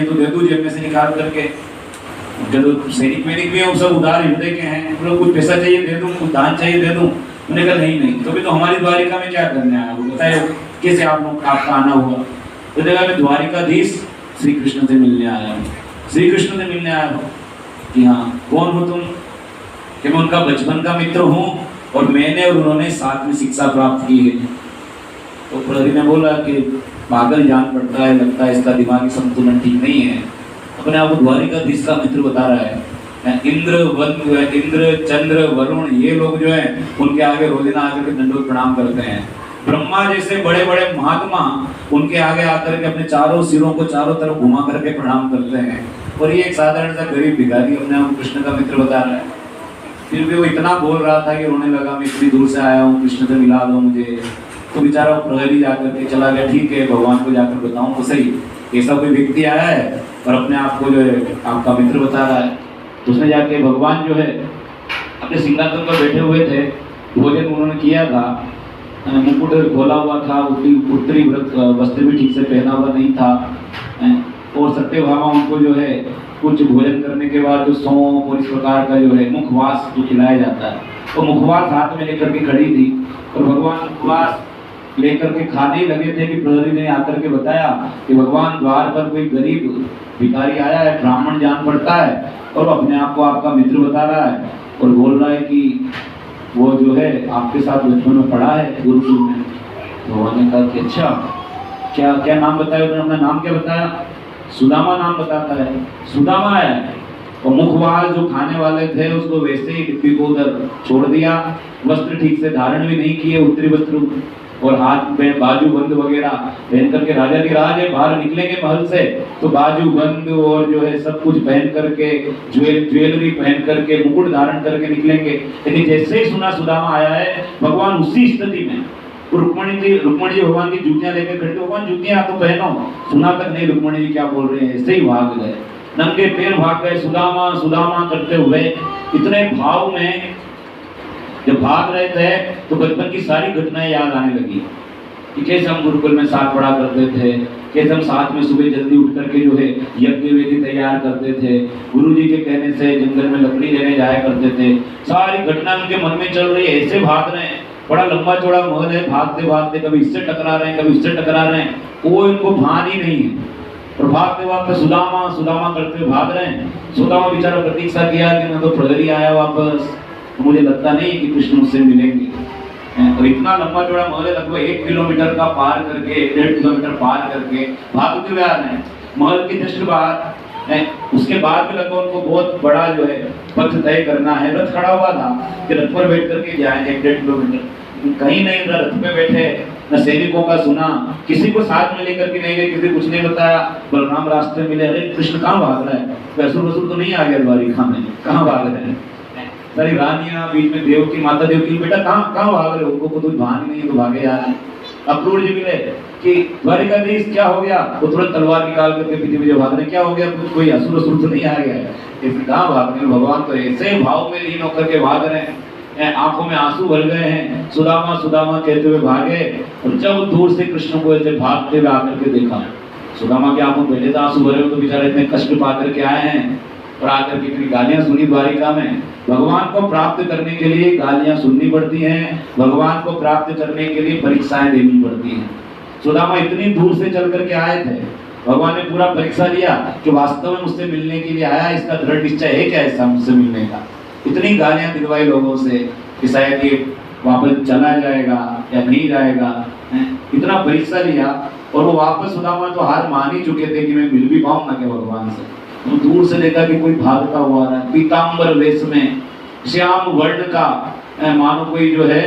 तो दे दूं जेब में से निकाल करके। जो सैनिक वैनिक भी है वो सब उदार हृदय के हैं, मतलब कुछ पैसा चाहिए दे दूं, कुछ दान चाहिए दे दूं। उन्होंने कहा नहीं नहीं, तो भी तो हमारी द्वारिका में क्या करने आया, वो बताए कैसे आपका आना हुआ। तो देखा मैं द्वारिकाधीश श्री कृष्ण से मिलने आया हूँ, श्री कृष्ण से मिलने आया हूँ। कि हाँ कौन हो तुम? कि मैं उनका बचपन का मित्र हूँ और मैंने और उन्होंने साथ में शिक्षा प्राप्त की है। तो प्रहरी ने बोला कि पागल जान पड़ता है, लगता है इसका दिमागी संतुलन ठीक नहीं है। अपने आप को द्वारिकाधीश का मित्र बता रहा है। इंद्र चंद्र वरुण ये लोग जो है उनके आगे रोजाना आकर के दंडवत प्रणाम करते हैं। ब्रह्मा जैसे बड़े बड़े महात्मा उनके आगे आकर के अपने चारों सिरों को चारों तरफ घुमा करके प्रणाम करते हैं। और ये एक साधारण सा गरीब भिखारी अपने आप कृष्ण का मित्र बता रहा है। फिर भी वो इतना बोल रहा था कि रोने लगा, मैं इतनी दूर से आया हूँ, कृष्ण से मिला दो मुझे। तो बेचारा प्रहरी जाकर के चला गया। ठीक है, भगवान को जाकर बताऊं तो सही, ऐसा कोई व्यक्ति आया है और अपने आप को जो है आपका मित्र बता रहा है। तो उसने जाके भगवान जो है अपने सिंहासन पर बैठे हुए थे, भोजन उन्होंने किया था, मुकुट खोला हुआ था, उत्तरी वस्त्र भी ठीक से पहना हुआ नहीं था, और सत्यभामा उनको जो है कुछ भोजन करने के बाद जो सौंफ और इस प्रकार का जो है मुखवास जो खिलाया जाता है, तो मुखवास हाथ में लेकर के खड़ी थी। और भगवान मुखवास लेकर के खाने ही लगे थे कि प्रहरी ने आकर के बताया कि भगवान द्वार पर कोई गरीब भिखारी आया है, ब्राह्मण जान पड़ता है और अपने आप को आपका मित्र बता रहा है और बोल रहा है कि वो जो है आपके साथ बचपन में पढ़ा है गुरुकुल में। तो उन्होंने कहा कि अच्छा, क्या क्या नाम बताया? उन्होंने अपना नाम क्या बताया? सुदामा नाम बताता है। सुदामा है। और मुखवास जो खाने वाले थे उसको वैसे ही डिब्बी को उधर छोड़ दिया, वस्त्र ठीक से धारण भी नहीं किए, उत्तरी वस्त्र, और हाथ में बाजू बंद वगैरह पहन करके राजाधिराज है, बाहर निकलेंगे महल से तो बाजू बंद और जो है सब कुछ पहन करके, ज्वेलरी पहन करके, मुकुट धारण करके निकलेंगे। लेकिन जैसे ही सुना सुदामा आया है, भगवान उसी स्थिति में, रुक्मणी जी भगवान की जूतियां लेकर खड़े, भगवान जूतियां तो पहनो, सुना तक नहीं रुक्मणी जी क्या बोल रहे हैं, ऐसे ही भाग गए, नंगे पैर भाग गए, सुदामा सुदामा करते हुए। इतने भाव में जब भाग रहे थे तो बचपन की सारी घटनाएं याद आने लगी कि कैसे हम गुरुकुल में साथ पढ़ा करते थे, कैसे हम साथ में सुबह जल्दी उठ करके जो है यज्ञ वेदी तैयार करते थे, गुरुजी के कहने से जंगल में लकड़ी लेने जाया करते थे। सारी घटना उनके मन में चल रही है, ऐसे भाग रहे हैं, बड़ा लंबा चौड़ा महल है, भागते भागते कभी इससे टकरा रहे हैं, कभी इससे टकरा रहे हैं, कोई उनको भान ही नहीं है। और भागते भागते सुदामा सुदामा करते हुए भाग रहे हैं। सुदामा बेचारा प्रतीक्षा किया कि मैं तो प्रहरी आया वापस, तो मुझे लगता नहीं कि कृष्ण मुझसे मिलेंगे। और इतना लंबा चौड़ा महल है, लगभग 1 किलोमीटर का पार करके, 1.5 किलोमीटर पार करके भागते हुए आ रहे हैं महल के जस्ट बाहर। उसके बाद में लगभग उनको बहुत बड़ा जो है पथ तय करना है। रथ खड़ा हुआ था कि रथ पर बैठ करके जाए 1.5 किलोमीटर, कहीं नहीं रथ पे बैठे, न सैनिकों का सुना, किसी को साथ में लेकर के नहीं गए, किसी कुछ नहीं बताया। बलराम रास्ते मिले, अरे कृष्ण कहाँ भाग रहा है, असुर वसुर तो नहीं आ गया द्वारिका में, कहाँ भाग रहे हैं? सारी रानियां बीच में, देव की माता देव की, बेटा कहाँ भाग रहे हो, उनको कुछ भान नहीं है तो भागे जा रहे हैं। अक्रूर जी मिले कि द्वारिकाधीश क्या हो गया, वो तुरंत तलवार निकाल करके पीछे पीछे भाग रहे, क्या हो गया, कुछ कोई असुर असुर तो नहीं आ गया है, इसलिए कहाँ भाग रहे हैं? भगवान तो ऐसे भाव में लीन होकर के भाग रहे हैं, आंखों में आंसू भर गए हैं। सुदामा सुदामा कहते हुए भागे, और जब दूर से कृष्ण को ऐसे भागते हुए आकर के देखा, सुदामा के आंखों पहले तो आंसू भरे हो, तो बेचारे इतने कष्ट पा करके आए हैं और आकर के इतनी गालियां सुनी द्वारिका में। भगवान को प्राप्त करने के लिए गालियां सुननी पड़ती हैं, भगवान को प्राप्त करने के लिए परीक्षाएं देनी पड़ती हैं। सुदामा इतनी दूर से चल करके आए थे, भगवान ने पूरा परीक्षा लिया कि वास्तव में मुझसे मिलने के लिए आया, इसका दृढ़ निश्चय है क्या ऐसा मुझसे मिलने का। इतनी गालियां दिलवाई लोगों से कि शायद ये वापस चला जाएगा या नहीं जाएगा, इतना परीक्षा लिया। और वो वापस सुदामा तो हार मान ही चुके थे कि मैं मिल भी पाऊंगा क्या भगवान से। तो दूर से देखा कि कोई भागता हुआ रहा है, पीतांबर वेश में, श्याम वर्ण का, मानो कोई जो है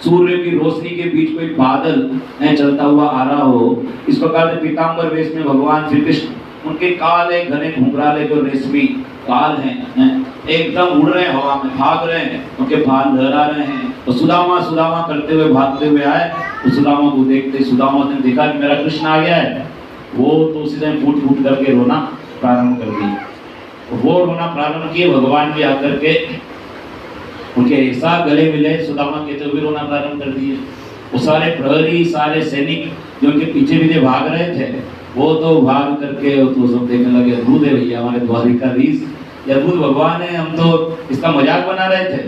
सूर्य की रोशनी के बीच कोई बादल चलता हुआ आ रहा हो। इस प्रकार से पीतांबर वेश में भगवान श्री कृष्ण, उनके काले घने घुंघराले जो रेशमी काल हैं, एकदम उड़ रहे हैं हवा में, भाग रहे हैं, उनके बाल लहरा रहे हैं। तो सुदामा सुदामा करते हुए भागते हुए आए। तो सुदामा को देखते, सुदामा ने देखा कि मेरा कृष्ण आ गया है, वो तो उसी समय फूट फूट करके रोना प्रारंभ कर दी। वो रोना प्रारंभ किए, भगवान भी आकर के उनके ऐसा गले मिले, सुदामा कहते हुए रोना प्रारंभ कर दिए। वो सारे प्रहरी, सारे सैनिक जो उनके पीछे पीछे भाग रहे थे, वो तो भाग करके वो तो सब देखने लगे, अद्भुत है भैया हमारे द्वारिकाधीश, ये अद्भुत भगवान है। हम तो इसका मजाक बना रहे थे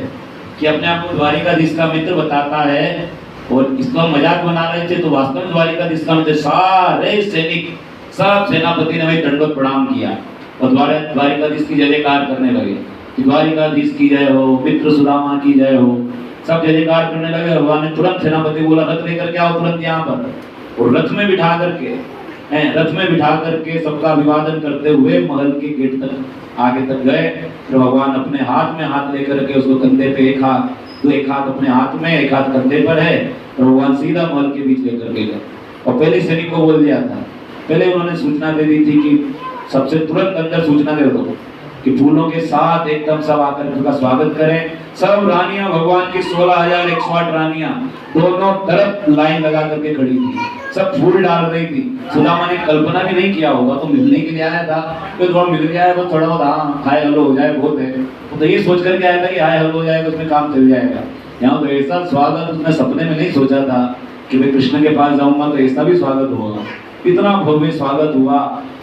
कि अपने आप को द्वारिकाधीश का मित्र बताता है और इसका मजाक बना रहे थे, तो वास्तव में द्वारिकाधीश का मित्र। सारे सैनिक, सब सेनापति ने भाई दंडवत प्रणाम किया और द्वारिकाधीश की जय जयकार करने लगे कि द्वारिकाधीश की जय हो, मित्र सुदामा की जय हो। सब जय जयकार करने लगे। भगवान ने तुरंत सेनापति बोला रथ लेकर के आओ तुरंत यहाँ पर, और रथ में बिठा करके सबका अभिवादन करते हुए महल के गेट तक आगे तक गए। फिर भगवान अपने हाथ में हाथ लेकर के उसको कंधे पे एक हाथ अपने हाथ में एक हाथ कंधे पर है, और भगवान सीधा महल के बीच लेकर के गए। और पहले सैनिक को बोल दिया था, पहले उन्होंने सूचना दे दी थी कि सबसे तुरंत अंदर सूचना दे दो कि फूलों के साथ एकदम सब आकर उनका स्वागत करें। सब रानियां, भगवान की 16,108 रानियां दोनों तरफ लाइन लगा करके खड़ी थी, सब फूल डाल रही थी। सुदामा ने कल्पना भी नहीं किया होगा, तो मिलने के लिए आया था, तो थोड़ा मिल गया है, वो थोड़ा बहुत हाय हेलो हो जाए बहुत है, तो ये सोच करके आया था कि हाय हेलो हो जाएगा उसमें काम चल जाएगा। यहाँ तो ऐसा स्वागत उसने सपने में नहीं सोचा था कि मैं कृष्ण के पास जाऊंगा तो ऐसा भी स्वागत होगा। इतना भव्य स्वागत हुआ,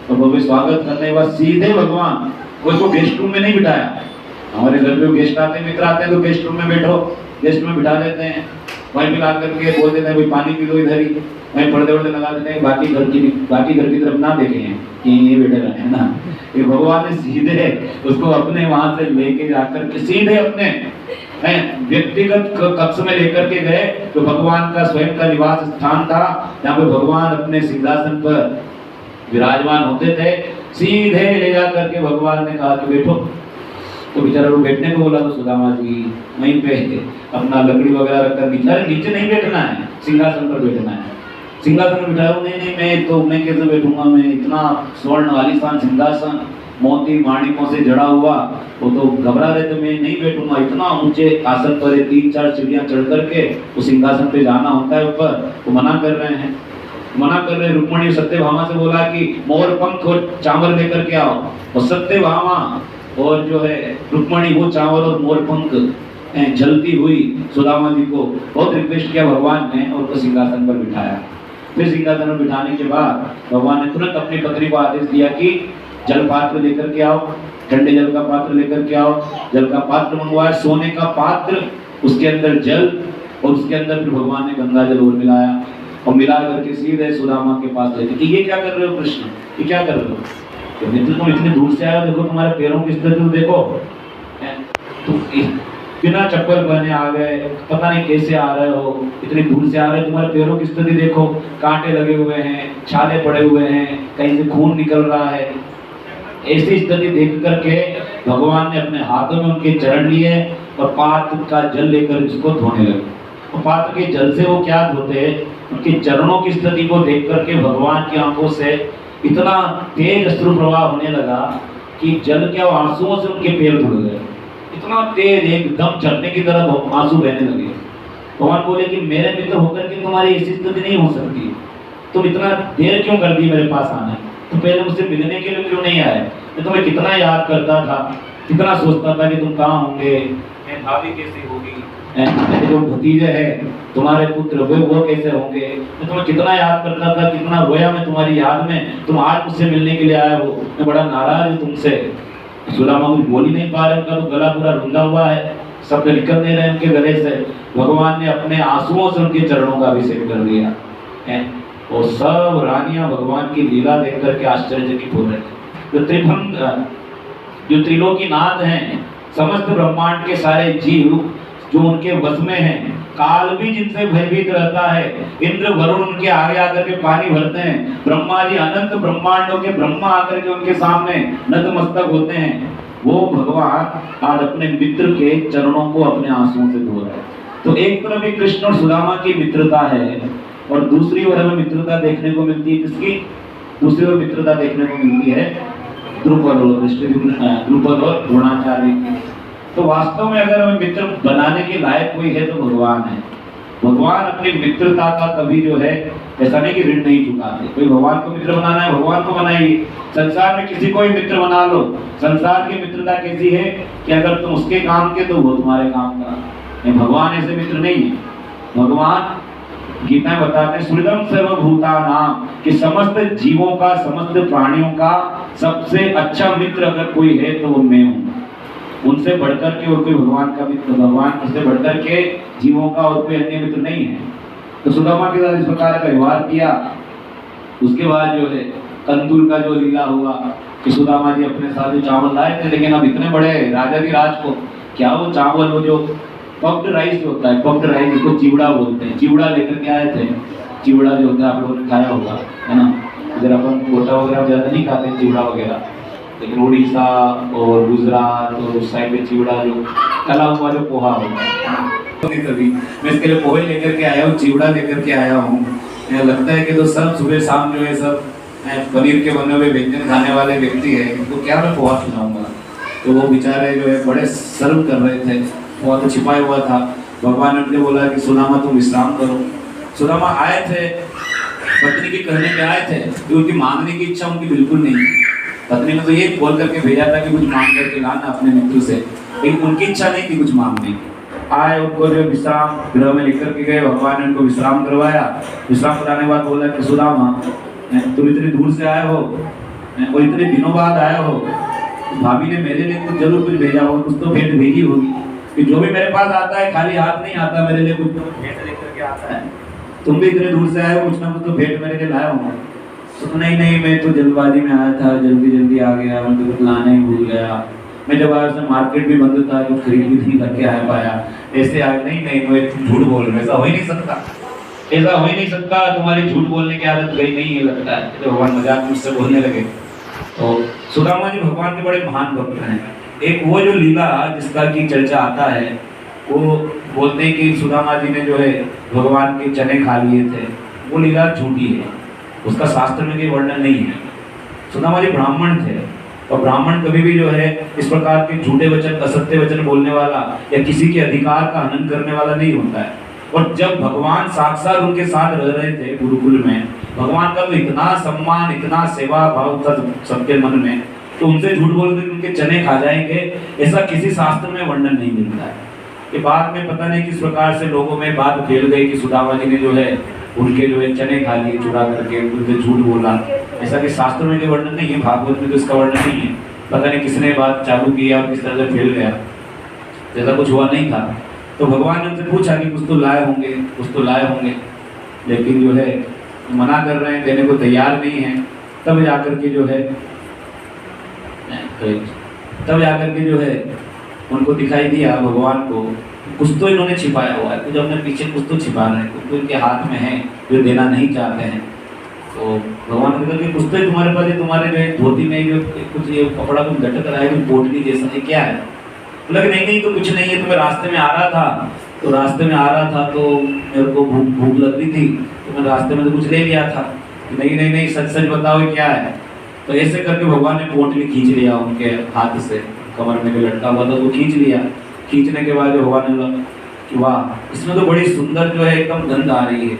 और भव्य स्वागत करने के बाद सीधे भगवान उसको गेस्ट रूम में नहीं बिठाया। हमारे घर में गेस्ट आते हैं, मित्र आते हैं, तो गेस्ट रूम में बैठो, गेस्ट में बिठा देते हैं, वहीं मिला करके बोल देते हैं भाई पानी पी लो इधर ही, वहीं पर्दे वर्दे लगा देते हैं, बाकी घर की तरफ ना देखें कि ये बैठे रहे है ना। ये भगवान ने सीधे उसको अपने वहां से लेके जाकर के सीधे अपने व्यक्तिगत कक्ष में लेकर के गए, तो भगवान का स्वयं का निवास स्थान था, जहाँ पे भगवान अपने सिंहासन पर विराजमान होते थे। सीधे ले जा करके भगवान ने कहा कि बैठो, तो बेचारा लोग बैठने को बोला, तो सुदामा जी वहीं पे अपना लकड़ी वगैरह रखकर नीचे नहीं बैठना है, सिंहासन पर बैठना है। सिंहासन में बिठाया, नहीं मैं कैसे बैठूंगा, मैं इतना स्वर्ण आलीशान सिंहासन मोती माणिकों से जड़ा हुआ, वो तो घबरा रहे थे, मैं नहीं बैठूंगा, इतना ऊंचे आसन पर 3-4 सीढ़ियां चढ़ करके उस सिंहासन पे जाना होता है ऊपर, तो मना कर रहे हैं। रुक्मणी सत्यभामा से बोला कि मोर पंख और चावल लेकर के आओ, और सत्यभामा और जो है रुक्मणी वो चावल और मोर पंख जलती हुई सुदामा जी को बहुत रिक्वेस्ट किया भगवान ने, और उसको सिंहासन पर बिठाया। फिर सिंहासन पर बिठाने के बाद भगवान ने तुरंत अपनी पत्नी को आदेश दिया कि जल पात्र लेकर के आओ, ठंडे जल का पात्र लेकर के आओ। जल का पात्र मंगवाया, सोने का पात्र, उसके अंदर जल, और उसके अंदर फिर भगवान ने गंगा जल और मिलाया, और मिला करके सीधे सुदामा के पास लेके कि ये क्या कर रहे हो कृष्ण, ये क्या कर रहे हो, तो मित्र तुम इतनी दूर से आए हो, देखो तुम्हारे पैरों की स्थिति देखो, तुम बिना चप्पल पहने आ गए, पता नहीं कैसे आ रहे हो, इतनी दूर से आ रहे हो, तुम्हारे पैरों की स्थिति देखो, कांटे लगे हुए हैं, छाले पड़े हुए हैं, कहीं से खून निकल रहा है। ऐसी स्थिति देख करके भगवान ने अपने हाथों में उनके चरण लिए और पात्र का जल लेकर इसको धोने लगे। तो पात्र के जल से वो क्या धोते, उनके चरणों की स्थिति को देख करके भगवान की आंखों से इतना तेज अश्रु प्रवाह होने लगा कि जल के आंसुओं से उनके पैर धुल गए, इतना तेज एकदम झरने की तरह आंसू बहने लगे। भगवान बोले कि मेरे मित्र होकर के तुम्हारी ऐसी स्थिति नहीं हो सकती, तुम इतना देर क्यों कर दी मेरे पास आने, तुम पहले मुझसे मिलने के लिए क्यों नहीं आए, मैं तुम्हें कितना याद करता था, कितना सोचता था कि तुम कहाँ होंगे, मैं भाभी कैसी होगी, मेरे जो भतीजे हैं तुम्हारे पुत्र वो कैसे होंगे, मैं तुम्हें कितना याद करता था, कितना रोया मैं तुम्हारी याद में, तुम आज मुझसे मिलने के लिए आए हो, मैं बड़ा नाराज हूँ तुमसे। सुदामा कुछ बोल ही नहीं पा रहे, उनका तो गला पूरा रुंधा हुआ है, शब्द निकल नहीं रहे उनके गले से। भगवान ने अपने आंसुओं से उनके चरणों का अभिषेक कर दिया है, और सब रानियां भगवान की लीला देख करके आश्चर्यचकित हो रहे थे। जो त्रिभंग, जो त्रिलोकीनाथ हैं, समस्त ब्रह्मांड के सारे जीव जो उनके वश में हैं, काल भी जिनसे भयभीत रहता है, इंद्र वरुण उनके आगे आकर के पानी भरते हैं, ब्रह्मा जी अनंत ब्रह्मांडों के ब्रह्मा आकर के उनके सामने नतमस्तक होते हैं, वो भगवान आज अपने मित्र के चरणों को अपने आंसुओं से धो रहे हैं। तो एक तरफ भी कृष्ण और सुदामा की मित्रता है, और दूसरी ओर हमें मित्रता देखने को मिलती है किसकी, दूसरी ओर मित्रता देखने को मिलती है द्रुपद और द्रोणाचार्य की। तो वास्तव में अगर हमें मित्र बनाने के लायक कोई है तो भगवान है। भगवान अपनी मित्रता का कभी जो है ऐसा नहीं कि ऋण नहीं चुकाते। कोई भगवान को मित्र बनाना है, भगवान को बनाइए, संसार में किसी को भी मित्र बना लो। संसार की मित्रता कैसी है कि अगर तुम उसके काम के तो वो तुम्हारे काम का। भगवान ऐसे मित्र नहीं है। भगवान गीता में बताते हैं सुहृदम सर्वभूतानां कि समस्त जीवों का, समस्त प्राणियों का सबसे अच्छा मित्र अगर कोई है तो वो मैं हूँ। उनसे बढ़कर के और कोई भगवान का मित्र, भगवान से बढ़कर के जीवों का और कोई अन्य मित्र नहीं है। तो सुदामा के साथ इस प्रकार का व्यवहार किया। उसके बाद जो है कंदुल का जो लीला हुआ कि सुदामा जी अपने साथ जो चावल लाए थे, लेकिन अब इतने बड़े राजाधिराज को क्या वो चावल, वो जो पफ्ड राइस होता है, पफ्ड राइस जिसको चिवड़ा बोलते हैं, चिवड़ा लेकर के आए थे। चिवड़ा जो होता है आप लोगों ने खाया होगा, है ना। इधर अपन कोटा वगैरह ज़्यादा नहीं खाते चिवड़ा वगैरह, लेकिन उड़ीसा और गुजरात और उस साइड में चिवड़ा जो तला हुआ जो पोहा होता है, कभी मैं इसके लिए पोहे लेकर के आया हूँ, चिवड़ा लेकर के आया हूँ। मुझे लगता है कि तो सब सुबह शाम जो है सब पनीर के बने हुए व्यंजन खाने वाले व्यक्ति है, तो क्या मैं पोहा खिलाऊंगा। तो वो बेचारे जो है बड़े सर्व कर रहे थे, पोहा तो छिपाया हुआ था। भगवान ने उनसे बोला कि सुदामा तुम विश्राम करो। सुदामा आए थे, पत्नी की कहने पे आए थे कि उनकी मांगने की इच्छा उनकी बिल्कुल नहीं है। पत्नी ने तो ये बोल करके भेजा था कि कुछ मांग करके लाना अपने मित्र से, लेकिन उनकी इच्छा नहीं थी कुछ मांगने की। आए, उनको जो विश्राम गृह में लेकर के गए, भगवान ने उनको विश्राम करवाया। विश्राम कराने के बाद बोला कि सुदामा तुम इतनी दूर से आए हो और इतने दिनों बाद आए हो, भाभी ने मेरे लिए कुछ जरूर कुछ भेजा हो, कुछ तो भेंट भेजी होगी कि जो भी मेरे पास आता है खाली हाथ नहीं आता, मेरे लिए कुछ तो भेंट लेकर के आता है। तुम भी इतने दूर से आए हो, कुछ ना कुछ तो भेंट मेरे लिए लाया होगा। तो नहीं नहीं, मैं तो जल्दबाजी में आया था, जल्दी जल्दी आ गया, मैं तो कुछ लाना ही भूल गया। मैं जब आया उसमें मार्केट भी बंद था, कुछ खरीद भी नहीं करके आ पाया। ऐसे आ नहीं नहीं, मैं झूठ बोल रहा, ऐसा हो ही नहीं सकता, ऐसा हो ही नहीं सकता, तुम्हारी झूठ बोलने की आदत गई नहीं है लगता है। तो भगवान मजाक मुझसे बोलने लगे। तो सुदामा जी भगवान के बड़े महान भक्त हैं। एक वो जो लीला जिसका की चर्चा आता है, वो बोलते हैं कि सुदामा जी ने जो है भगवान के चने खा लिए थे, वो लीला झूठी है, उसका शास्त्र में कोई वर्णन नहीं है। सुदामा जी ब्राह्मण थे, और ब्राह्मण कभी भी जो है इस प्रकार के झूठे वचन, असत्य वचन बोलने वाला या किसी के अधिकार का हनन करने वाला नहीं होता है। और जब भगवान साक्षात उनके साथ रह रहे थे गुरुकुल में, भगवान का तो इतना सम्मान, इतना सेवा भाव था सबके मन में, तो उनसे झूठ बोल के उनके चने खा जाएंगे, ऐसा किसी शास्त्र में वर्णन नहीं मिलता है। ये बाद में पता नहीं किस प्रकार से लोगों में बात फैल गई कि सुदामा जी ने जो है उनके जो है चने खा लिए चुरा करके, उनसे झूठ बोला। ऐसा कि शास्त्र में कोई वर्णन नहीं है, भागवत में तो इसका वर्णन नहीं है। पता नहीं किसने बात चालू की और किस तरह से फैल गया, जैसा कुछ हुआ नहीं था। तो भगवान ने उनसे पूछा कि कुछ तो लाए होंगे, कुछ तो लाए होंगे, लेकिन जो है मना कर रहे हैं, देने को तैयार नहीं है। तब जाकर के जो है उनको दिखाई दिया भगवान को कुछ तो इन्होंने छिपाया हुआ है, कुछ अपने पीछे कुछ तो छिपा रहे हैं, कुछ तो इनके हाथ में है जो देना नहीं चाहते हैं। तो भगवान ने कहा कि कुछ तो तुम्हारे पास, तुम्हारे जो धोती में जो कुछ ये कपड़ा कुछ लटक रहा है, कुछ पोटली जैसा है, क्या है? बोला कि नहीं नहीं, तो कुछ नहीं है, तो मैं रास्ते में आ रहा था, तो मेरे को भूख लग रही थी, तो मैं रास्ते में तो कुछ ले लिया था। नहीं नहीं नहीं, सच सच बताओ क्या है? तो ऐसे करके भगवान ने पोटली खींच लिया उनके हाथ से, कमर में जो लटका हुआ था वो खींच लिया। खींचने के बाद जो भगवान ने बोला कि वाह, इसमें तो बड़ी सुंदर जो है एकदम गंध आ रही है,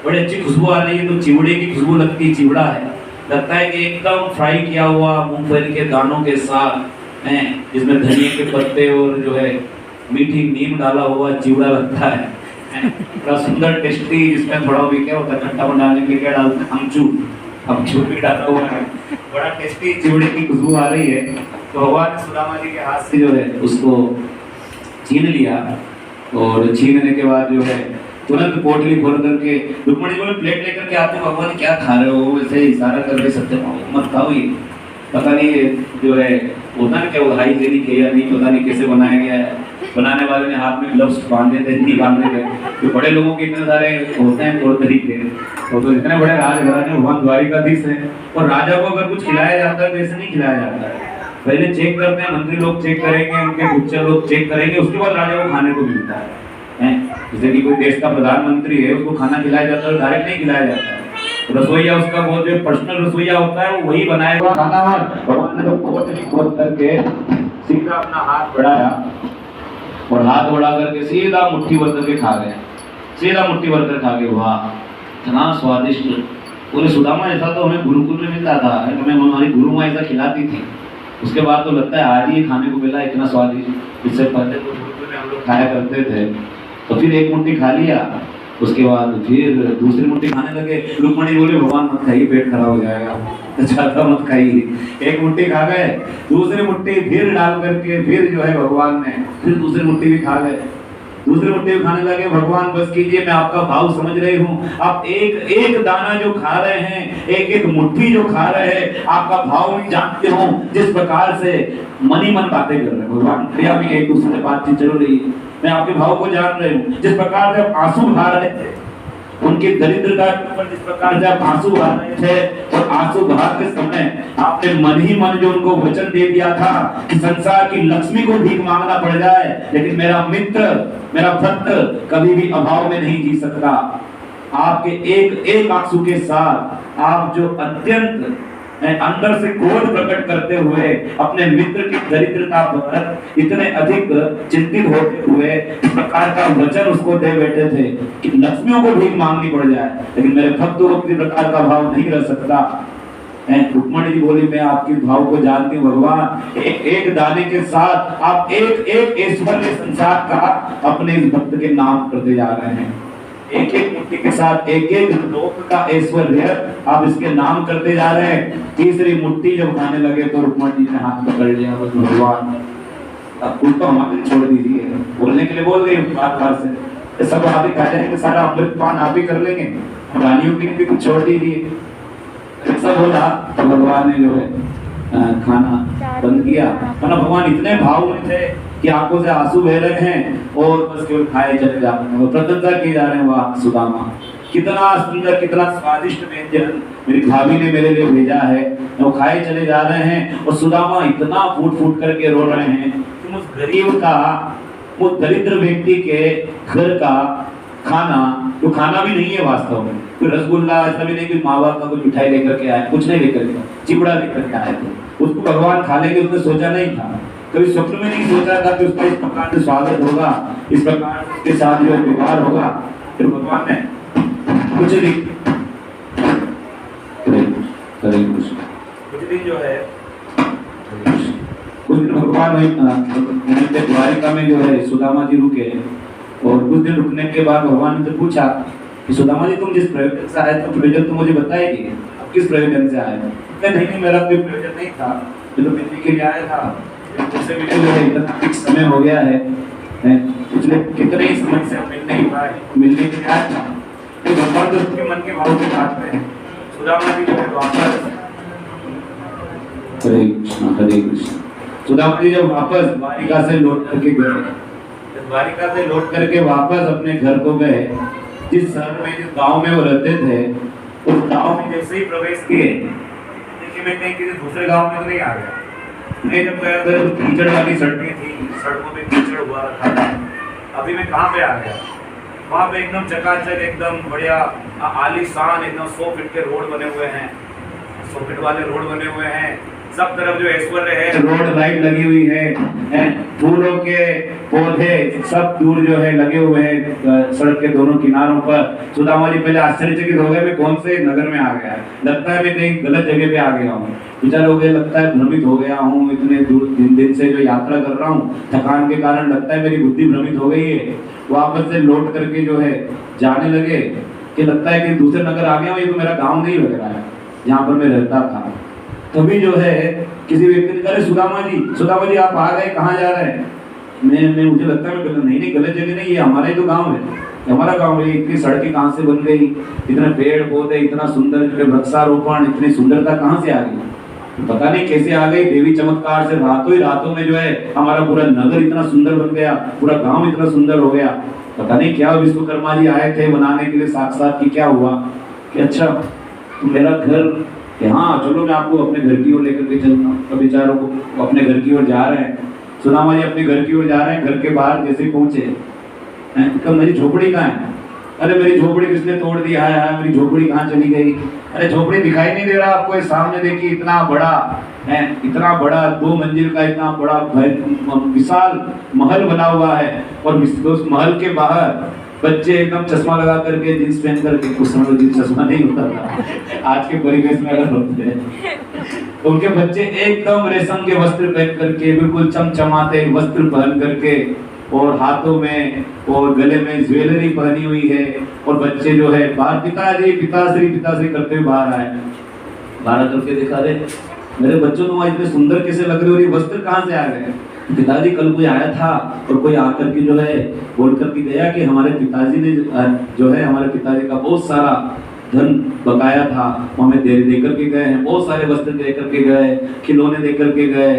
बड़ी अच्छी खुशबू आ रही है। तो चिवड़े की खुशबू लगती है, चिवड़ा है, लगता है कि एकदम फ्राई किया हुआ मूंगफली के दानों के साथ हैं, जिसमें धनिया के पत्ते और जो है मीठी नीम डाला हुआ चिवड़ा लगता है, बड़ा सुंदर टेस्टी। जिसमें थोड़ा भी क्या होता है, खट्टा डालने के लिए क्या डालते हैं, अमचूर भी डाला हुआ है, बड़ा टेस्टी चिवड़े की खुशबू आ रही है। तो भगवान ने सुदामा जी के हाथ से जो है उसको छीन लिया, और छीनने के बाद जो है तुरंत पोटली खोल करके रुक्मणी बोले प्लेट लेकर के आते, भगवान क्या खा रहे हो? ऐसे इशारा करके सत्य मत खाओ, ये पता नहीं जो है होता ना क्या वो हाइजीनिक है या नहीं, पता नहीं कैसे बनाया गया है। बनाने वाले ने हाथ में ग्लव्स बांधे थे, नहीं बांधे थे, तो बड़े लोगों के इतने सारे होते हैं तौर तरीके, तो इतने बड़े राजघराने भगवान द्वारिकाधीश हैं, और राजा को अगर कुछ खिलाया जाता है तो ऐसे नहीं खिलाया जाता है। पहले चेक करते हैं, मंत्री लोग चेक करेंगे, उनके गुच्चे लोग चेक करेंगे, उसके बाद राजा को खाने को मिलता है। जैसे कि कोई देश का प्रधानमंत्री है, उसको खाना खिलाया जाता है, डायरेक्ट नहीं खिलाया जाता है। रसोईया उसका बहुत जो पर्सनल रसोईया होता है वो वही बनाएगा खाना। भगवान ने तो पोटली खोल करके सीधा अपना हाथ बढ़ाया, और हाथ बढ़ा करके सीधा मुट्ठी भर करके खा गए, सीधा मुट्ठी भर कर खा गए। वाह, इतना स्वादिष्ट। पूरे सुदामा ऐसा तो हमें गुरुकुल में मिलता था, हमें हमारी गुरु माँ ऐसा खिलाती थी। उसके बाद तो लगता है आज ही खाने को मिला इतना स्वादिष्ट। इससे पहले तो गुरुकुल में हम लोग खाया करते थे। तो फिर एक मुट्ठी खा लिया, उसके बाद फिर दूसरी मुट्ठी खाने लगे। रुक्मणी बोले भगवान मत खाइए, पेट खराब हो जाएगा, ज्यादा मत खाइए। एक मुट्ठी खा गए, दूसरी मुट्ठी फिर डाल करके फिर जो है भगवान ने फिर दूसरी मुट्ठी भी खा गए। दूसरी मुट्ठी खाने लगे, भगवान बस कीजिए, मैं आपका भाव समझ रही हूँ, आप एक एक दाना जो खा रहे हैं, एक एक मुट्ठी जो खा रहे हैं, आपका भाव नहीं जानते हो। जिस प्रकार से मन ही मन बातें कर रहे हैं भगवान, क्रिया भी एक दूसरे से बातचीत चल रही है, मैं आपके भाव को जान रही हूँ। जिस प्रकार से आप आंसू बहा रहे थे, उनकी दरिद्रता के ऊपर जिस प्रकार से आप आंसू बहा रहे थे, और आंसू बहाते समय आपने मन ही मन जो उनको वचन दे दिया था कि संसार की लक्ष्मी को भीख मांगना पड़ जाए, लेकिन मेरा मित्र, मेरा भक्त कभी भी अभाव में नहीं जी सकता। आपके एक एक आंसू के साथ आप जो अत्यंत अंदर से क्रोध प्रकट करते हुए अपने मित्र की दरिद्रता पर इतने अधिक चिंतित होते हुए इस प्रकार का वचन उसको दे बैठे थे कि लक्ष्मियों को भीख मांगनी पड़ जाए, लेकिन मेरे भक्तों को किसी प्रकार का भाव नहीं रह सकता। रुक्मणी जी बोली मैं आपकी भाव को जानती हूँ भगवान, एक दाने के साथ आप एक एक ऐश्वर्य संसार का अपने इस भक्त के नाम करते जा रहे हैं। एक एक मुट्ठी के साथ एक एक लोक का ऐश्वर्य आप इसके नाम करते जा रहे हैं। तीसरी मुट्ठी जब खाने लगे तो रुक्मणी जी ने हाथ पकड़ लिया, बस भगवान अब कुछ तो हमारे छोड़ दीजिए, बोलने के लिए बोल रही हूँ बार बार से, सब आप ही खा जाएंगे, सारा अमृत पान आप ही कर लेंगे, रानियों की भी कुछ छोड़ दीजिए, ऐसा बोला तो भगवान ने जो है खाना बंद किया। वरना भगवान इतने भाव में थे कि आंखों से आंसू बह रहे हैं और बस केवल खाए चले जा रहे हैं, वो प्रशंसा किए जा रहे हैं। वह सुदामा कितना सुंदर, कितना स्वादिष्ट व्यंजन मेरी भाभी ने मेरे लिए भेजा है, वो खाए चले जा रहे हैं, और सुदामा इतना फूट फूट करके रो रहे हैं कि उस गरीब का, उस दरिद्र व्यक्ति के घर का खाना, जो खाना भी नहीं है वास्तव में, कोई रसगुल्ला ऐसा भी नहीं कि माँ बाप का कुछ मिठाई लेकर के आए, कुछ नहीं लेकर के, चिपड़ा लेकर के आए थे, उसको भगवान खा लेंगे उसने सोचा नहीं था, कभी स्वप्न में नहीं सोचा था कि उसका इस प्रकार से स्वागत होगा, इस प्रकार के साथ जो व्यवहार होगा। फिर भगवान ने कुछ दिन जो है कुछ दिन भगवान द्वारिका में जो है सुदामा जी रुके, और कुछ दिन रुकने के बाद भगवान ने पूछा कि सुदामा जी तुम जिस प्रयोजन से आए तो प्रयोजन तो मुझे बताएगी, अब किस प्रयोजन से आए? नहीं मेरा कोई प्रयोजन नहीं था, जो तो मिलने के लिए आया था, उससे मिले हुए इतना फिक्स समय हो गया है, पिछले कितने ही समय से मिल नहीं पाए, मिलने के लिए आया था। तो भगवान तो उसके मन के भाव के साथ में सुदामा जी जो है वापस, हरे कृष्ण, सुदामा जी जब वापस द्वारिका से लौट करके गए, द्वारिका से लौट करके वापस अपने घर को गए, जिस शहर में, जिस गांव में वो रहते थे, उस गांव में जैसे ही प्रवेश किए, देखिए मैं कहीं किसी दूसरे गांव में तो नहीं आ गया, मैं जब गया तो कीचड़ वाली सड़कें थी, सड़कों में कीचड़ हुआ रखा था। अभी मैं कहाँ पे आ गया, वहाँ पे एकदम चकाचक, एकदम बढ़िया आलीशान, एकदम 100 फीट के रोड बने हुए हैं, 100 फीट वाले रोड बने हुए हैं, सब तरफ जो ऐश्वर्य है, रोड लाइट लगी हुई है, फूलों के पौधे सब दूर जो है लगे हुए हैं सड़क के दोनों किनारों पर। सुदामा जी पहले आश्चर्यचकित हो गए, मैं कौन से नगर में आ गया, लगता है मैं कहीं गलत जगह पे आ गया हूँ, विचार हो गया, लगता है भ्रमित हो गया हूँ, इतने दूर दिन से जो यात्रा कर रहा हूँ, थकान के कारण लगता है मेरी बुद्धि भ्रमित हो गई है। वापस से लौट करके जो है जाने लगे कि लगता है कि दूसरे नगर आ गया हूँ, ये तो मेरा गाँव नहीं लग रहा है जहाँ पर मैं रहता था। तभी जो है किसी व्यक्ति ने कहा, सुदामा जी आप आ गए, कहाँ जा रहे हैं? मैं मुझे लगता है नहीं गलत जगह नहीं, ये हमारा ही तो गांव है, हमारा गांव है, इतनी सड़कें कहाँ से बन गई, इतने पेड़ पौधे, इतना सुंदर जो है वृक्षारोपण, इतनी सुंदरता कहाँ से आ गई, पता नहीं कैसे आ गई, देवी चमत्कार से रातों ही रातों में जो है हमारा पूरा नगर इतना सुंदर बन गया, पूरा गाँव इतना सुंदर हो गया। पता नहीं क्या विश्वकर्मा जी आए थे बनाने के लिए साक्षात, की क्या हुआ कि अच्छा तो मेरा घर कि हाँ चलो मैं आपको अपने घर की ओर लेकर के चलता हूँ। तो बेचारों को अपने घर की ओर जा रहे हैं, सुदामा जी अपने घर की ओर जा रहे हैं, घर के बाहर जैसे पहुंचे, तो मेरी झोपड़ी कहाँ है? अरे मेरी झोपड़ी किसने तोड़ दिया है, मेरी झोपड़ी कहाँ चली गई? अरे झोपड़ी दिखाई नहीं दे रहा आपको, सामने देखिए इतना बड़ा है, इतना बड़ा 2 मंजिल का इतना बड़ा विशाल महल बना हुआ है, और उस महल के बाहर बच्चे एकदम चश्मा लगा करके, जींस पहन करके, कुछ समय जींस चश्मा नहीं होता था, आज के परिवेश में अगर होते हैं तो उनके बच्चे एकदम रेशम के वस्त्र पहन करके, बिल्कुल चमचमाते वस्त्र पहन करके और हाथों में और गले में ज्वेलरी पहनी हुई है, और बच्चे जो है बाहर पिताजी पिताश्री करते हुए बाहर आए। बाहर करके देखा, रे मेरे बच्चों को इतने सुंदर कैसे लग रहे हो, ये वस्त्र कहाँ से आ गए? पिताजी कल कोई आया था और कोई आकर के जो है बोल करके गया कि हमारे पिताजी ने जो है हमारे पिताजी का बहुत सारा धन बकाया था, हमें दे करके गए हैं, बहुत सारे वस्त्र दे करके गए, खिलौने दे करके गए,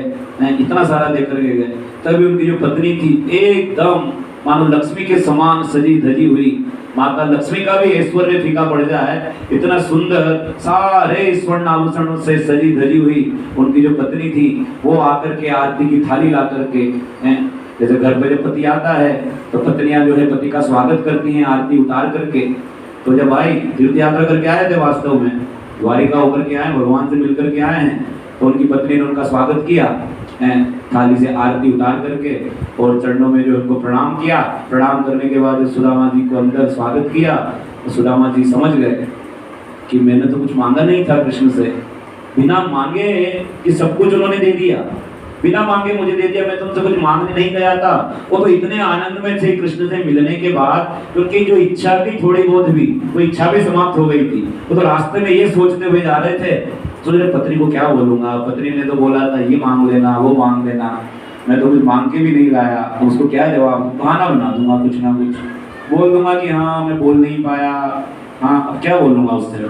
इतना सारा दे करके गए। तभी उनकी जो पत्नी थी एकदम मानो लक्ष्मी के समान सजी धजी हुई। माता लक्ष्मी का भी ऐश्वर्य फीका पड़ जाए, इतना सुंदर सारे स्वर्ण आभूषणों से सजी धजी हुई उनकी जो पत्नी थी, वो आकर के आरती की थाली ला करके, जैसे घर पे जब पति आता है तो पत्नियां जो है पति का स्वागत करती हैं आरती उतार करके। तो जब आई तीर्थ यात्रा करके आए थे, वास्तव में द्वारिका होकर के आए, भगवान से मिलकर के आए हैं, तो उनकी पत्नी ने उनका स्वागत किया थाली से आरती उतार करके, और चरणों में जो उनको प्रणाम किया। प्रणाम करने के बाद सुदामा जी को अंदर स्वागत किया, तो सुदामा जी समझ गए कि मैंने तो कुछ मांगा नहीं था कृष्ण से, बिना मांगे कि सब कुछ उन्होंने दे दिया, बिना मांगे मुझे दे दिया, मैं तुमसे कुछ मांगने नहीं गया था। वो तो इतने आनंद में थे कृष्ण से मिलने के बाद, उनकी जो इच्छा थी थोड़ी बहुत भी, वो इच्छा भी समाप्त हो गई थी। वो तो रास्ते में ये सोचते हुए जा रहे थे, तो पत्नी को क्या बोलूंगा, पत्नी ने तो बोला था ये मांग लेना वो मांग लेना, मैं तो कुछ मांग के भी नहीं लाया, उसको क्या जवाब, बहाना बना दूंगा, कुछ ना कुछ बोल दूंगा कि हाँ मैं बोल नहीं पाया, हाँ अब क्या बोलूंगा उससे।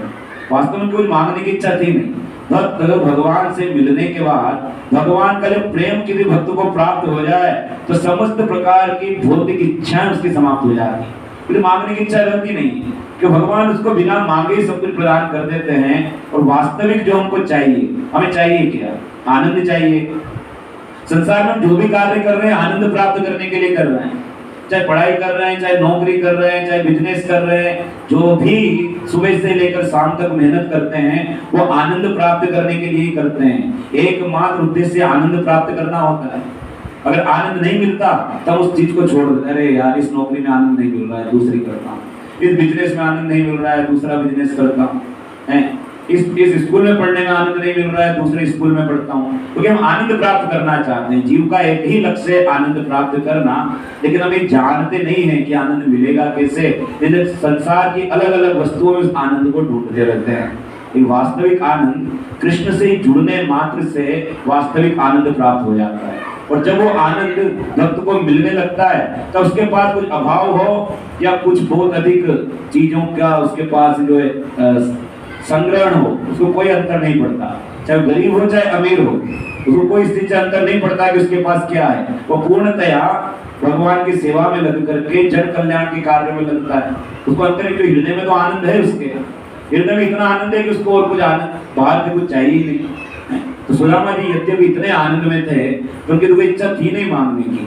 वास्तव में कुछ मांगने की इच्छा थी नहीं। भक्त अगर भगवान से मिलने के बाद भगवान का जब प्रेम किसी भक्त को प्राप्त हो जाए तो समस्त प्रकार की भौतिक इच्छाएं उसकी समाप्त हो जाती है, फिर मांगने की इच्छा रहती नहीं, कि भगवान उसको बिना मांगे ही सब कुछ प्रदान कर देते हैं। और वास्तविक जो हमको चाहिए, हमें चाहिए क्या? आनंद चाहिए। संसार में हम जो भी कार्य कर रहे हैं आनंद प्राप्त करने के लिए कर रहे हैं, चाहे पढ़ाई कर रहे हैं, चाहे नौकरी कर रहे हैं, चाहे बिजनेस कर रहे हैं, जो भी सुबह से लेकर शाम तक मेहनत करते हैं वो आनंद प्राप्त करने के लिए ही करते हैं। एकमात्र उद्देश्य आनंद प्राप्त करना होता है। अगर आनंद नहीं मिलता तब उस चीज को छोड़ देते, अरे यार इस नौकरी में आनंद नहीं मिल रहा है दूसरी करता हूँ, इस बिजनेस में आनंद नहीं मिल रहा है दूसरा बिजनेस करता हूँ, इस स्कूल में पढ़ने में आनंद नहीं मिल रहा है दूसरे स्कूल में पढ़ता हूँ, क्योंकि हम आनंद प्राप्त करना चाहते हैं। जीव का एक ही लक्ष्य है आनंद प्राप्त करना, लेकिन हम ये जानते नहीं हैं कि आनंद मिलेगा कैसे। जैसे संसार की अलग अलग वस्तुओं में उस आनंद को ढूंढते रहते हैं। एक वास्तविक आनंद कृष्ण से जुड़ने मात्र से वास्तविक आनंद प्राप्त हो जाता है। और जब वो आनंद भक्त को मिलने लगता है तब उसके पास कुछ अभाव हो या कुछ बहुत अधिक चीजों का उसके पास जो है संग्रहण हो, उसको कोई अंतर नहीं पड़ता, चाहे गरीब हो चाहे अमीर हो, उसको कोई स्थिति अंतर नहीं पड़ता कि उसके पास क्या है। वो पूर्णतया भगवान की सेवा में लग करके जन कल्याण के कार्य में लगता है। उसको अंतर जो हृदय में तो आनंद है, उसके हृदय में इतना आनंद है कि उसको और कुछ आनंद बाहर से कुछ चाहिए ही नहीं। तो सुदामा जी यद्यपि इतने आनंद में थे तो उनकी तो कोई इच्छा थी नहीं मांगने की,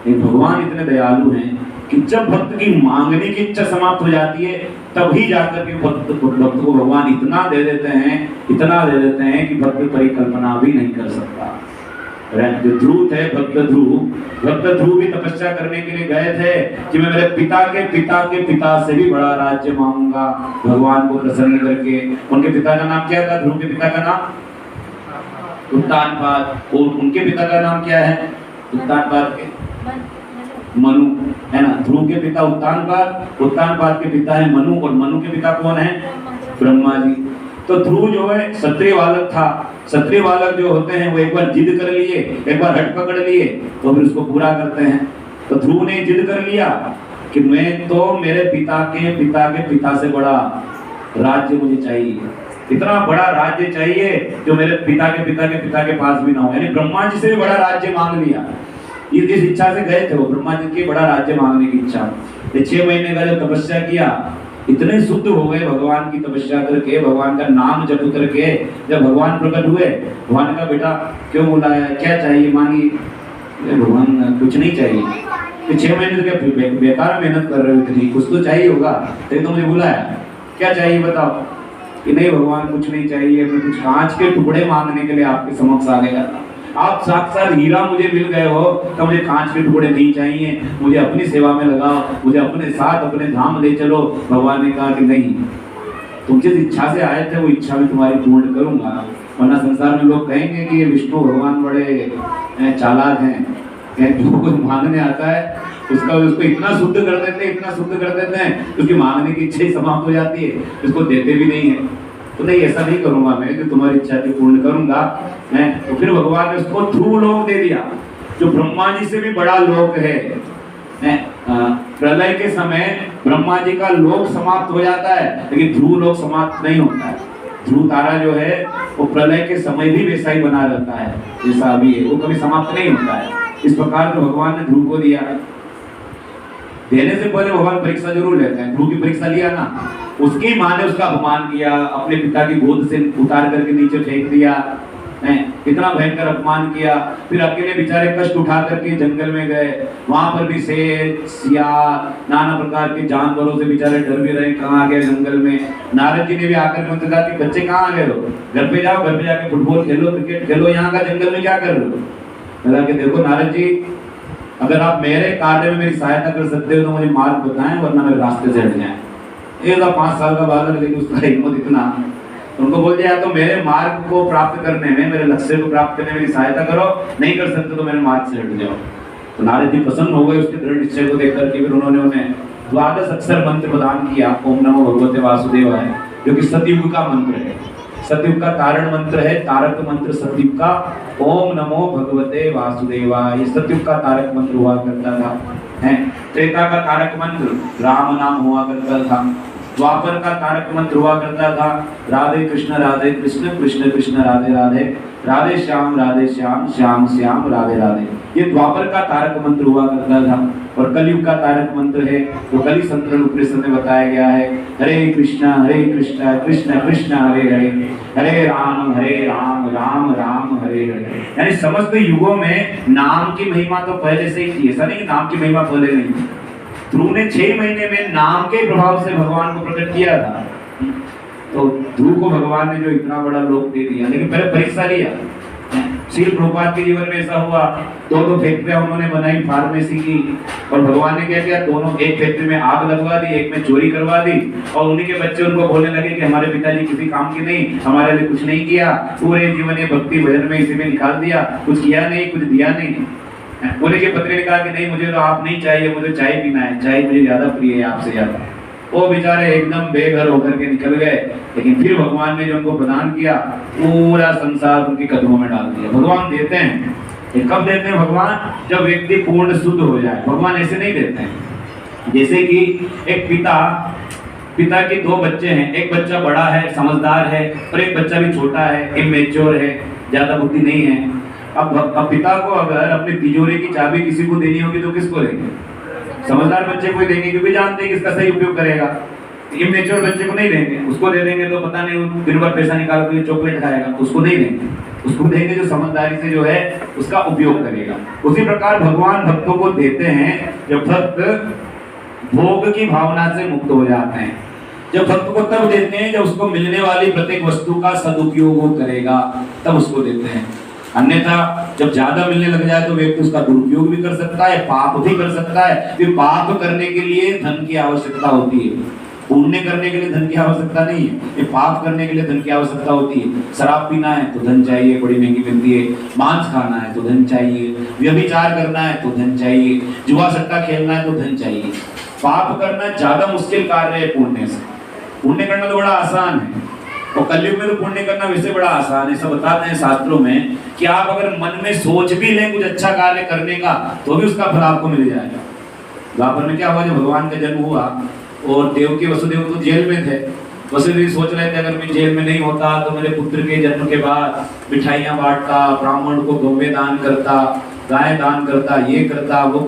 लेकिन भगवान इतने दयालु हैं कि जब भक्त की मांगने की इच्छा समाप्त हो जाती है तभी जाकर के भक्त को भगवान इतना दे देते हैं कि भक्त परिकल्पना भी नहीं कर सकता। जो ध्रुव थे भक्त ध्रुव भी तपस्या करने के लिए गए थे कि मैं मेरे पिता के पिता से भी बड़ा राज्य मांगूंगा, भगवान को प्रसन्न करके। उनके पिता का नाम क्या था? ध्रुव के पिता का नाम उत्तानपाद, और उनके पिता का नाम क्या है? उत्तानपाद के मनु, है ना। ध्रुव के पिता उत्तानपाद के पिता है मनु, और मनु के पिता कौन है? ब्रह्मा जी। तो ध्रुव जो है क्षत्रिय बालक था। क्षत्रिय बालक जो होते हैं वो एक बार जिद कर लिए, एक बार हट पकड़ लिए तो फिर उसको पूरा करते हैं। तो ध्रुव ने जिद कर लिया कि मैं तो मेरे पिता के पिता से बड़ा राज्य मुझे चाहिए, इतना बड़ा राज्य चाहिए जो मेरे पिता के पास भी ना हो। यानी ब्रह्मा जी से भी बड़ा राज्य मांग लिया। इस इच्छा से गए थे वो, ब्रह्मा जी की बड़ा राज्य मांगने की इच्छा। 6 महीने का जब तपस्या किया, इतने शुद्ध हो गए भगवान की तपस्या करके, भगवान का नाम जप करके। जब भगवान प्रकट हुए, भगवान का बेटा क्यों बुलाया, क्या चाहिए मांगी? भगवान कुछ नहीं चाहिए। तो 6 महीने से बेकार मेहनत कर रहे थे, कुछ तो चाहिए होगा, तो मुझे बुलाया, क्या चाहिए बताओ? कि नहीं भगवान कुछ नहीं चाहिए, मैं कुछ कांच के टुकड़े मांगने के लिए आपके समक्ष आ गया। आप साक्षात हीरा मुझे मिल गए हो तो मुझे कांच के टुकड़े नहीं चाहिए, मुझे अपनी सेवा में लगाओ, मुझे अपने साथ अपने धाम ले चलो। भगवान ने कहा कि नहीं, तुम जिस इच्छा से आए थे वो इच्छा भी तुम्हारी पूर्ण करूंगा। वरना संसार में लोग कहेंगे कि ये विष्णु भगवान बड़े चालाक हैं, जो कुछ मांगने आता है उसको इतना शुद्ध कर देते हैं, इतना शुद्ध कर देते हैं कि उसकी मांगने की इच्छा ही समाप्त हो जाती है, उसको देते भी नहीं है। तो नहीं, ऐसा नहीं करूंगा मैं, जो तुम्हारी इच्छा की पूर्ण करूंगा मैं। तो फिर भगवान ने उसको ध्रुव लोक दे दिया, जो ब्रह्मा जी से भी बड़ा लोक है। प्रलय के समय ब्रह्मा जी का लोक समाप्त हो जाता है, लेकिन ध्रुव लोक समाप्त नहीं होता है। ध्रुव तारा जो है वो प्रलय के समय भी वैसा ही बना रहता है जैसा अभी है, वो कभी समाप्त नहीं होता है। इस प्रकार तो भगवान ने ध्रुव को दिया। देने से पहले भगवान परीक्षा जरूर लेते हैं। ध्रुव की परीक्षा लिया ना, उसकी माँ ने उसका अपमान किया, अपने पिता की गोद से उतार करके नीचे फेंक दिया, कितना भयंकर अपमान किया। फिर अकेले बेचारे कष्ट उठा करके जंगल में गए, वहां पर भी शेर, सियार, नाना प्रकार के जानवरों से बेचारे डर भी रहे, कहाँ गए जंगल में। नारद जी ने भी आकर के उनसे कहा कि बच्चे कहाँ गए हो, घर पे जाओ, घर पे जाके फुटबॉल खेलो, क्रिकेट खेलो, यहाँ का जंगल में क्या कर रहे हो। बोला कि देखो नारद जी, अगर आप मेरे कार्य में मेरी सहायता कर सकते हो तो मुझे मार्ग बताएं, वरना मेरे रास्ते से हट जाएं। एक 5 साल का बालक, लेकिन उसका हिम्मत इतना, उनको बोल दिया तो मेरे मार्ग को प्राप्त करने में, मेरे लक्ष्य को प्राप्त करने में मेरी सहायता करो, नहीं कर सकते तो मेरे मार्ग से हट जाओ। तो नारद जी प्रसन्न हो गए उसके दृढ़ निश्चय को देख करके। फिर उन्होंने उन्हें 12 अक्षर मंत्र प्रदान किया, ओम नमो भगवते वासुदेवाय, जो कि सतयुग का मंत्र है। सतयुग का तारण मंत्र है, तारक मंत्र सतयुग का ओम नमो भगवते वासुदेवाय, ये सतयुग का तारक मंत्र हुआ करता था। त्रेता का तारक मंत्र राम नाम हुआ करता था। द्वापर का तारक मंत्र हुआ करता था राधे कृष्ण कृष्ण कृष्ण राधे राधे, राधे श्याम श्याम श्याम राधे राधे। ये द्वापर का तारक मंत्र हुआ करता था। और कलयुग का तारक मंत्र है तो कलि संतरण उपनिषद में बताया गया है, हरे कृष्ण कृष्ण कृष्ण हरे हरे, हरे राम राम राम हरे हरे। यानी समस्त युगों में नाम की महिमा तो पहले से ही थी, ऐसा नहीं कि नाम की महिमा पहले नहीं थी। ध्रुव ने 6 महीने में नाम के प्रभाव से भगवान को प्रकट किया था। तो ध्रुव को भगवान ने जो इतना बड़ा लोक दे दिया, लेकिन पहले परीक्षा लिया। श्रील प्रभुपाद के जीवन में ऐसा हुआ, 2 फैक्ट्रियां उन्होंने बनाई, फार्मेसी की, और भगवान ने क्या किया, दोनों, एक फैक्ट्री में आग लगवा दी, एक में चोरी करवा दी, और उन्हीं के बच्चे उनको बोलने लगे कि हमारे पिताजी किसी काम के नहीं, हमारे लिए कुछ नहीं किया, पूरे जीवन ये भक्ति भजन में इसी में निकाल दिया, कुछ किया नहीं, कुछ दिया नहीं। उन्हीं के पत्नी ने कहा कि नहीं, मुझे तो आप नहीं चाहिए, मुझे चाय पीना है, चाय मुझे ज्यादा प्रिय है आपसे ज्यादा। वो बेचारे एकदम बेघर होकर के निकल गए। लेकिन फिर भगवान ने जो उनको प्रदान किया, पूरा संसार उनके कदमों में डाल दिया। भगवान देते हैं, ये कब देते हैं भगवान, जब व्यक्ति पूर्ण शुद्ध हो जाए। भगवान ऐसे नहीं देते हैं। जैसे कि एक पिता के 2 बच्चे हैं, एक बच्चा बड़ा है, समझदार है, और एक बच्चा भी छोटा है, इमेच्योर है, ज्यादा बुद्धि नहीं है। अब पिता को अगर अपनी तिजोरी की चाबी किसी को देनी होगी तो किसको देंगे? समझदार बच्चे को देंगे, क्योंकि जानते हैं कि इसका सही उपयोग करेगा। इमेच्योर बच्चे को नहीं देंगे, उसको दे देंगे तो पता नहीं दिन भर पैसा निकाल कर चॉकलेट खाएगा, उसको नहीं देंगे। उसको देंगे जो समझदारी से जो है उसका उपयोग करेगा। उसी प्रकार भगवान भक्तों को देते हैं जब भक्त भोग की भावना से मुक्त हो जाते हैं। जब भक्त को तब देते हैं जब उसको मिलने वाली प्रत्येक वस्तु का सदुपयोग वो करेगा, तब उसको देते हैं। अन्यथा जब ज्यादा मिलने लग जाए तो व्यक्ति उसका दुरुपयोग भी कर सकता है, पाप भी कर सकता है। फिर पाप करने के लिए धन की आवश्यकता होती है, पुण्य करने के लिए धन की आवश्यकता नहीं है, ये पाप करने के लिए धन की आवश्यकता होती है। शराब पीना है तो धन चाहिए, बड़ी महंगी मिलती है। मांस खाना है तो धन चाहिए, व्यभिचार करना है तो धन चाहिए, जुआ सट्टा खेलना है तो धन चाहिए। पाप करना ज्यादा मुश्किल कार्य है पुण्य से। पुण्य करना तो बड़ा आसान है, और कलयुग में तो पुण्य करना वैसे बड़ा आसान है। सब बताते हैं शास्त्रों में कि आप अगर मन में सोच भी लें कुछ अच्छा कार्य करने का तो भी उसका फल आपको मिल जाएगा। द्वापर में क्या हुआ, जब भगवान का जन्म हुआ और देवकी वसुदेव तो जेल में थे। वसुदेव सोच रहे थे अगर मैं जेल में नहीं होता तो मेरे पुत्र के जन्म के बाद मिठाइयाँ बांटता, ब्राह्मण को गौवें दान करता, गाय दान करता, ये करता वो